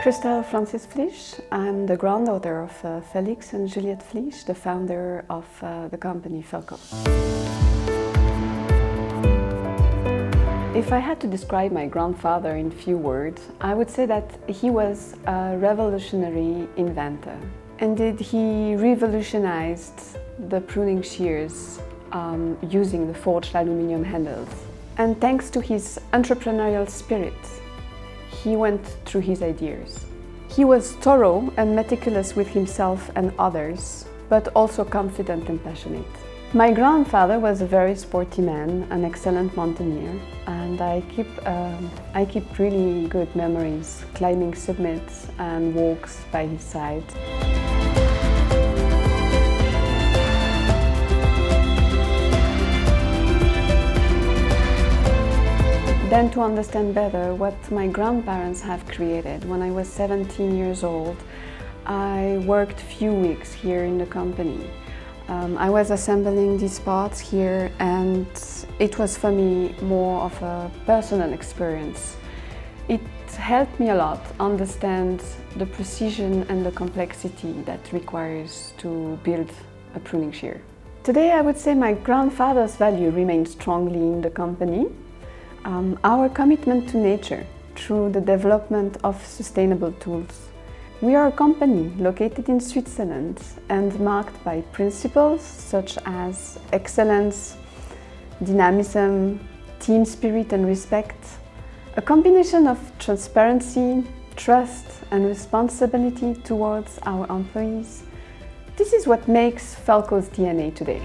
Christelle Francis-Flisch. I'm the granddaughter of Felix and Flisch, the founder of the company FELCO. If I had to describe my grandfather in few words, I would say that he was a revolutionary inventor. Indeed, he revolutionized the pruning shears using the forged aluminum handles. And thanks to his entrepreneurial spirit, he went through his ideas. He was thorough and meticulous with himself and others, but also confident and passionate. My grandfather was a very sporty man, an excellent mountaineer, and I keep really good memories climbing summits and walks by his side. Then to understand better what my grandparents have created, when I was 17 years old, I worked few weeks here in the company. I was assembling these parts here, and it was for me more of a personal experience. It helped me a lot understand the precision and the complexity that requires to build a pruning shear. Today I would say my grandfather's value remains strongly in the company. Our commitment to nature through the development of sustainable tools. We are a company located in Switzerland and marked by principles such as excellence, dynamism, team spirit and respect, a combination of transparency, trust and responsibility towards our employees. This is what makes FELCO's DNA today.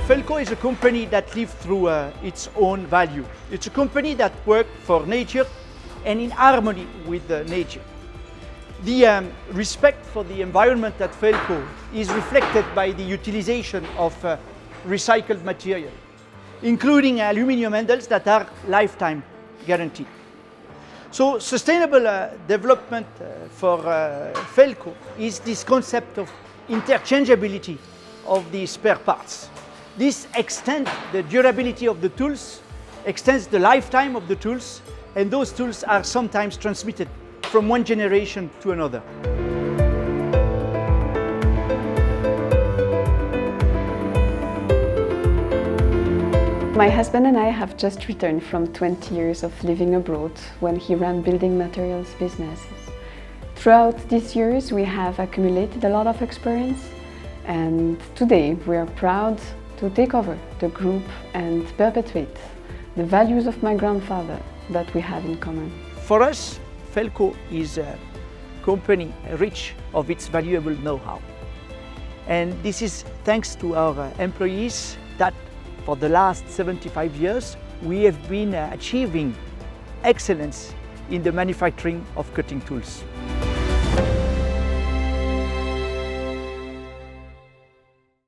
FELCO is a company that lives through its own value. It's a company that works for nature and in harmony with nature. The respect for the environment at FELCO is reflected by the utilization of recycled material, including aluminum handles that are lifetime guaranteed. So sustainable development for FELCO is this concept of interchangeability of the spare parts. This extends the durability of the tools, extends the lifetime of the tools, and those tools are sometimes transmitted from one generation to another. My husband and I have just returned from 20 years of living abroad when he ran building materials businesses. Throughout these years we have accumulated a lot of experience, and today we are proud to take over the group and perpetuate the values of my grandfather that we have in common. For us, FELCO is a company rich of its valuable know-how. And this is thanks to our employees that for the last 75 years we have been achieving excellence in the manufacturing of cutting tools.